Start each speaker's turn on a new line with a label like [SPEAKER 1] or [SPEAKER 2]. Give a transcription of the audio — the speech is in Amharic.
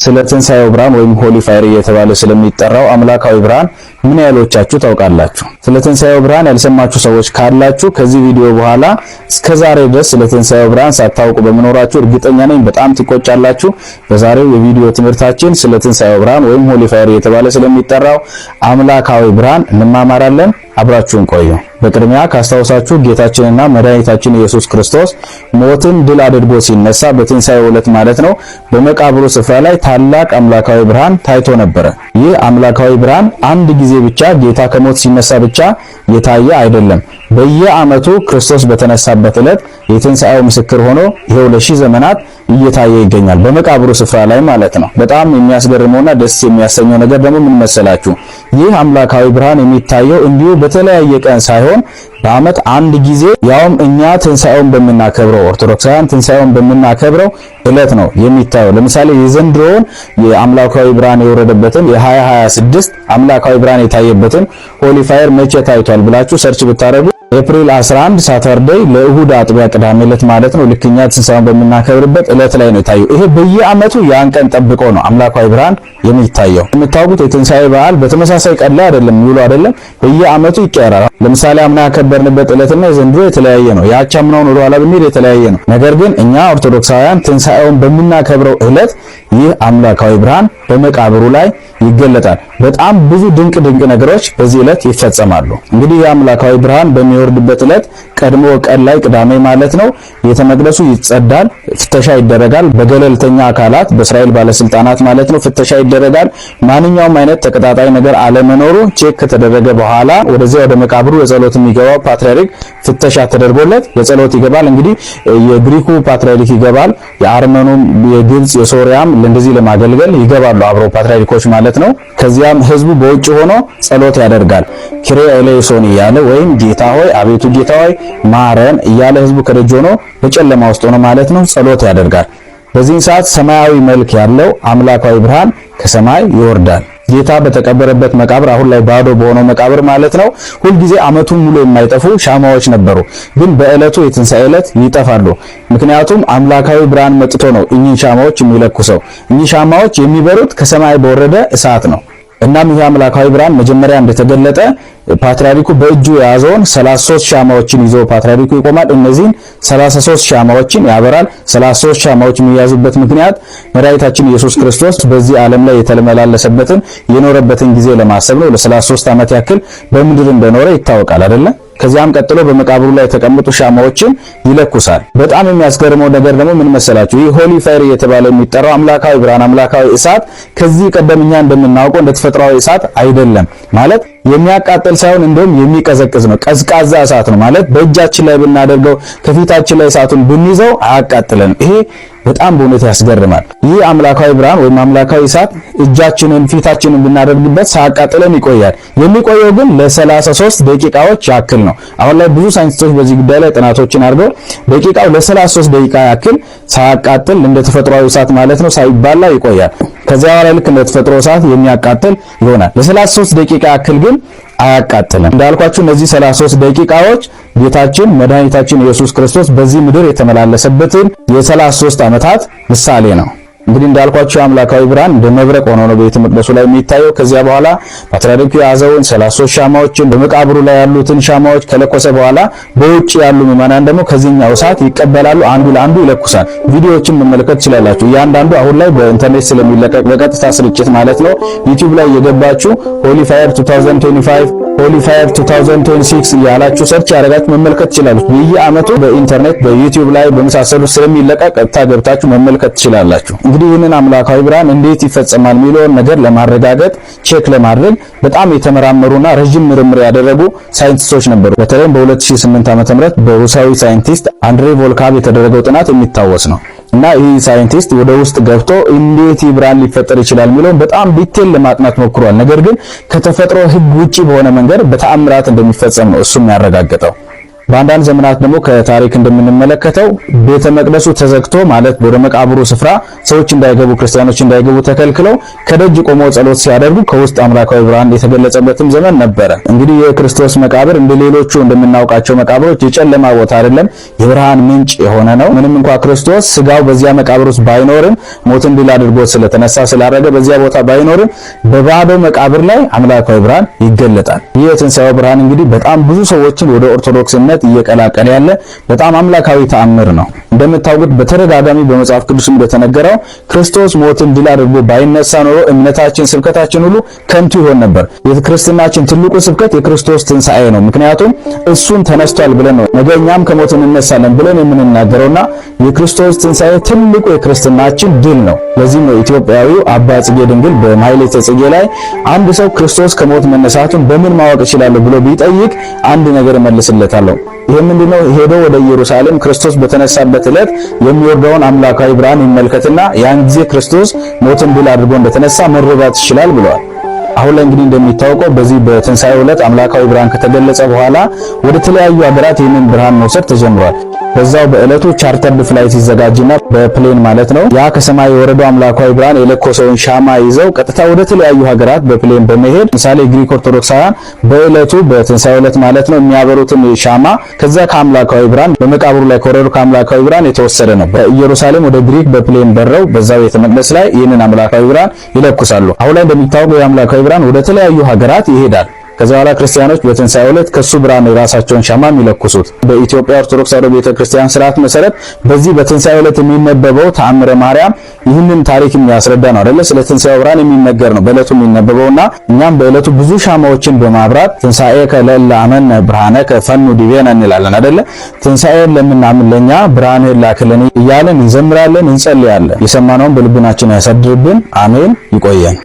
[SPEAKER 1] ስለ ትንሣኤው ብርሃን ወይም ሆሊ ፋየር እየተባለ ስለሚጠራው አምላካዊ ብርሃን ምን ያህሎቻችሁ ታውቃላችሁ? ስለ ትንሣኤው ብርሃን ያልሰማችሁ ሰዎች ካላችሁ ከዚህ ቪዲዮ በኋላ እስከዛሬ ድረስ ስለ ትንሣኤው ብርሃን ሳታውቁ በመኖራችሁ እርግጠኛ ነኝ በጣም ትቆጫላችሁ። በዛሬው የቪዲዮ ትምህርታችን ስለ ትንሣኤው ብርሃን ወይም ሆሊ ፋየር እየተባለ ስለሚጠራው አምላካዊ ብርሃን እንማማራለን። አብራችሁን ቆዩ። በቅድሚያ ካስታውሳችሁ ጌታችንና መድኃኒታችን ኢየሱስ ክርስቶስ ሞትን ድል አድርጎ ሲነሳ በትንሣኤው ዕለት ማለት ነው በመቃብሩ ስፍራ ላይ ታላቅ አምላካዊ ብርሃን ታይቶ ነበር። ይህ አምላካዊ ብርሃን አንድ ጊዜ ብቻ ጌታ ከሞት ሲነሳ ብቻ የታየ አይደለም። በየዓመቱ ክርስቶስ በተነሳበት ዕለት የትንሣኤው ምስክር ሆኖ ይሄው ለሺህ ዘመናት እየታየ ይገኛል በመቃብሩ ስፍራ ላይ ማለት ነው። በጣም የሚያስገርመውና ደስ የሚያሰኘው ነገር ደግሞ ምን መሰላችሁ? ይህ አምላካዊ ብርሃን የሚታየው እንዲሁ በተለያየ ቀን ሳይሆን በዓመት አንድ ጊዜ ያውም እኛ ትንሣኤውን በመናከብረው ኦርቶዶክሳውያን ትንሣኤውን በመናከብረው ዕለት ነው የሚታየው። ለምሳሌ የዘንድሮውን የአምላካዊ ብርሃን የወረደበትን የ2026 አምላካዊ ብርሃን የታየበትን ሆሊ ፋየር መቼ ታይቷል ብላችሁ ሰርች ብታረጉ ኤፕሪል 11 ሳተርዴይ ለእሁድ አጥቢያ ቅዳሜ ዕለት ማለት ነው ልክኛ ትንሣኤውን በመናከብርበት ዕለት ላይ ነው የታየው። ይሄ በየዓመቱ ያን ቀን ጠብቆ ነው አምላካዊ ብርሃን የሚታየው። የምታውቁት የትንሣኤ በዓል በተመሳሳይ ቀን ላይ አይደለም የሚውሉ አይደለም፣ በየዓመቱ ይቀየራል። ለምሳሌ አምና ያከበርንበት ዕለትና የዘንድሮ የተለያየ ነው። ያቻምናውን ወደ ኋላ ብንሄድ የተለያየ ነው። ነገር ግን እኛ ኦርቶዶክሳውያን ትንሣኤውን በመናከብረው ዕለት ይህ አምላካዊ ብርሃን በመቃብሩ ላይ ይገለጣል። በጣም ብዙ ድንቅ ነገሮች በዚህ ዕለት ይፈጸማሉ። እንግዲህ የአምላካዊ ብርሃን በሚወርድበት ዕለት ቀድሞ ቀን ላይ ቅዳሜ ማለት ነው ቤተ መቅደሱ ይጸዳል፣ ፍተሻ ይደረጋል። በገለልተኛ አካላት በእስራኤል ባለስልጣናት ማለት ነው ፍተሻ ይደረጋል። ማንኛውም አይነት ተቀጣጣይ ነገር አለመኖሩ ቼክ ከተደረገ በኋላ ወደዚህ ወደ መቃብሩ የጸሎት የሚገባው ፓትርያርክ ፍተሻ ተደርጎለት የጸሎት ይገባል። እንግዲህ የግሪኩ ፓትርያርክ ይገባል፣ የአርመኑም የግብጽ የሶሪያም እንደዚህ ለማገልገል ይገባሉ አብረው ፓትርያርኮች ማለት ነው። ከዚያም ህዝቡ በውጭ ሆኖ ጸሎት ያደርጋል። ኪሪያ ኤሌሶን እያለ ወይም ጌታ ሆይ አቤቱ ጌታ ሆይ ማረን እያለ ህዝቡ ከደጅ ሆኖ በጨለማ ውስጥ ሆኖ ማለት ነው ጸሎት ያደርጋል። በዚህን ሰዓት ሰማያዊ መልክ ያለው አምላካዊ ብርሃን ከሰማይ ይወርዳል። ጌታ በተቀበረበት መቃብር አሁን ላይ ባዶ በሆነው መቃብር ማለት ነው ሁልጊዜ ዓመቱን ሙሉ የማይጠፉ ሻማዎች ነበሩ፣ ግን በዕለቱ የትንሣኤ ዕለት ይጠፋሉ። ምክንያቱም አምላካዊ ብርሃን መጥቶ ነው እኚህ ሻማዎች የሚለኩሰው። እኚህ ሻማዎች የሚበሩት ከሰማይ በወረደ እሳት ነው። እናም ይህ አምላካዊ ብርሃን መጀመሪያ እንደተገለጠ ፓትርያርኩ በእጁ የያዘውን 33 ሻማዎችን ይዞ ፓትርያርኩ ይቆማል። እነዚህን 33 ሻማዎችን ያበራል። 33 ሻማዎች የሚያዙበት ምክንያት መድኃኒታችን ኢየሱስ ክርስቶስ በዚህ ዓለም ላይ የተመላለሰበትን የኖረበትን ጊዜ ለማሰብ ነው። ለ33 ዓመት ያክል በምድር እንደኖረ ይታወቃል አይደለ? ከዚያም ቀጥሎ በመቃብሩ ላይ የተቀመጡ ሻማዎችን ይለኩሳል። በጣም የሚያስገርመው ነገር ደግሞ ምን መሰላችሁ? ይህ ሆሊ ፋየር እየተባለ የሚጠራው አምላካዊ ብርሃን አምላካዊ እሳት ከዚህ ቀደም እኛ እንደምናውቀው እንደ ተፈጥሯዊ እሳት አይደለም። ማለት የሚያቃጥል ሳይሆን እንደውም የሚቀዘቅዝ ነው። ቀዝቃዛ እሳት ነው ማለት በእጃችን ላይ ብናደርገው ከፊታችን ላይ እሳቱን ብንይዘው አያቃጥለንም። ይሄ በጣም በእውነት ያስገርማል። ይህ አምላካዊ ብርሃን ወይም አምላካዊ እሳት እጃችንን ፊታችንን ብናደርግበት ሳያቃጥለን ይቆያል። የሚቆየው ግን ለ33 ደቂቃዎች ያክል ነው። አሁን ላይ ብዙ ሳይንቲስቶች በዚህ ጉዳይ ላይ ጥናቶችን አድርገው ደቂቃው ለ33 ደቂቃ ያክል ሳያቃጥል እንደ ተፈጥሯዊ እሳት ማለት ነው ሳይባላ ይቆያል። ከዚያ በኋላ ልክ እንደ ተፈጥሮ እሳት የሚያቃጥል ይሆናል። ለ33 ደቂቃ ያክል ግን አያቃጥልም። እንዳልኳችሁ እነዚህ 33 ደቂቃዎች ጌታችን መድኃኒታችን ኢየሱስ ክርስቶስ በዚህ ምድር የተመላለሰበትን የ33 ዓመታት ምሳሌ ነው። እንግዲህ እንዳልኳችሁ አምላካዊ ብርሃን እንደ መብረቅ ሆኖ ነው ቤተ መቅደሱ ላይ የሚታየው። ከዚያ በኋላ ፓትርያርኩ ያዘውን 33 ሻማዎችን በመቃብሩ ላይ ያሉትን ሻማዎች ከለኮሰ በኋላ በውጭ ያሉ ምዕመናን ደግሞ ከዚህኛው እሳት ይቀበላሉ፣ አንዱ ለአንዱ ይለኩሳል። ቪዲዮዎችን መመልከት ትችላላችሁ። እያንዳንዱ አሁን ላይ በኢንተርኔት ስለሚለቀቅ በቀጥታ ስርጭት ማለት ነው ዩቲዩብ ላይ የገባችሁ ሆሊ ፋየር 2025 ሆሊ ፋየር 2026 ያላችሁ ሰርች ያደረጋችሁ መመልከት ትችላላችሁ። በየዓመቱ በኢንተርኔት በዩቲዩብ ላይ በመሳሰሉ ስለሚለቀቅ ቀጥታ ገብታችሁ መመልከት ትችላላችሁ። እንግዲህ ይህንን አምላካዊ ብርሃን እንዴት ይፈጸማል የሚለውን ነገር ለማረጋገጥ ቼክ ለማድረግ በጣም የተመራመሩና ረጅም ምርምር ያደረጉ ሳይንቲስቶች ነበሩ። በተለይም በ2008 ዓ.ም በሩሲያዊ ሳይንቲስት አንድሬ ቮልኮቭ የተደረገው ጥናት የሚታወስ ነው። እና ይህ ሳይንቲስት ወደ ውስጥ ገብቶ እንዴት ብርሃን ሊፈጠር ይችላል የሚለውን በጣም ዲቴል ለማጥናት ሞክሯል። ነገር ግን ከተፈጥሮ ሕግ ውጪ በሆነ መንገድ በተአምራት እንደሚፈጸም ነው እሱም ያረጋገጠው። በአንዳንድ ዘመናት ደግሞ ከታሪክ እንደምንመለከተው ቤተ መቅደሱ ተዘግቶ ማለት ወደ መቃብሩ ስፍራ ሰዎች እንዳይገቡ ክርስቲያኖች እንዳይገቡ ተከልክለው ከደጅ ቆመው ጸሎት ሲያደርጉ ከውስጥ አምላካዊ ብርሃን የተገለጸበትም ዘመን ነበረ። እንግዲህ የክርስቶስ መቃብር እንደሌሎቹ እንደምናውቃቸው መቃብሮች የጨለማ ቦታ አይደለም፣ የብርሃን ምንጭ የሆነ ነው። ምንም እንኳን ክርስቶስ ስጋው በዚያ መቃብር ውስጥ ባይኖርም ሞትን ድል አድርጎ ስለተነሳ ስላረገ በዚያ ቦታ ባይኖርም በባዶ መቃብር ላይ አምላካዊ ብርሃን ይገለጣል። ይህ የትንሣኤው ብርሃን እንግዲህ በጣም ብዙ ሰዎችን ወደ ኦርቶዶክስነት እየቀላቀለ ያለ በጣም አምላካዊ ተአምር ነው። እንደምታውቁት በተደጋጋሚ በመጽሐፍ ቅዱስ እንደተነገረው ክርስቶስ ሞትን ድል አድርጎ ባይነሳ ኖሮ እምነታችን ስብከታችን ሁሉ ከንቱ ይሆን ነበር። የክርስትናችን ትልቁ ስብከት የክርስቶስ ትንሣኤ ነው። ምክንያቱም እሱን ተነስቷል ብለን ነው ነገ እኛም ከሞት እንነሳለን ብለን የምንናገረውና የክርስቶስ ትንሣኤ ትልቁ የክርስትናችን ድል ነው። ለዚህም ነው ኢትዮጵያዊው አባ ጽጌ ድንግል በማኅሌተ ጽጌ ላይ አንድ ሰው ክርስቶስ ከሞት መነሳቱን በምን ማወቅ ይችላል ብሎ ቢጠይቅ አንድ ነገር እመልስለታለሁ። ይሄ ምንድነው? ሄዶ ወደ ኢየሩሳሌም ክርስቶስ በተነሳበት ዕለት የሚወርደውን አምላካዊ ብርሃን ይመልከትና ያን ጊዜ ክርስቶስ ሞትን ድል አድርጎ እንደተነሳ መረዳት ይችላል ብለዋል። አሁን ላይ እንግዲህ እንደሚታወቀው በዚህ በትንሣኤው ዕለት አምላካዊ ብርሃን ከተገለጸ በኋላ ወደ ተለያዩ ሀገራት ይህንን ብርሃን መውሰድ ተጀምሯል። በዛው በእለቱ ቻርተርድ ፍላይት ይዘጋጅና በፕሌን ማለት ነው ያ ከሰማይ የወረደው አምላካዊ ብርሃን የለኮሰውን ሻማ ይዘው ቀጥታ ወደ ተለያዩ ሀገራት በፕሌን በመሄድ ምሳሌ ግሪክ ኦርቶዶክሳውያን በእለቱ በትንሣኤው ዕለት ማለት ነው የሚያበሩትን ሻማ ከዛ ከአምላካዊ ብርሃን በመቃብሩ ላይ ከወረዱ ከአምላካዊ ብርሃን የተወሰደ ነው። በኢየሩሳሌም ወደ ግሪክ በፕሌን በረው በዛው ቤተ መቅደስ ላይ ይህንን አምላካዊ ብርሃን ይለኩሳሉ። አሁን ላይ እንደሚታወቀው የአምላካዊ ብርሃን ወደ ተለያዩ ሀገራት ይሄዳል። ከዛ በኋላ ክርስቲያኖች በትንሣኤው ዕለት ከሱ ብርሃን የራሳቸውን ሻማ የሚለኩሱት። በኢትዮጵያ ኦርቶዶክስ ተዋሕዶ ቤተክርስቲያን ሥርዓት መሰረት በዚህ በትንሣኤው ዕለት የሚነበበው ተአምረ ማርያም ይህንን ታሪክ የሚያስረዳ ነው አይደለ? ስለ ትንሣኤው ብርሃን የሚነገር ነው በእለቱ የሚነበበውና እኛም በእለቱ ብዙ ሻማዎችን በማብራት ትንሣኤከ ለእለ አመነ ብርሃነከ ፈኑ ዲቤነ እንላለን አይደለ? ትንሣኤን ለምናምን ለኛ ብርሃንህን ላክልን እያለን እንዘምራለን፣ እንጸልያለን። የሰማነውን በልቡናችን ያሳድርብን። አሜን። ይቆየን።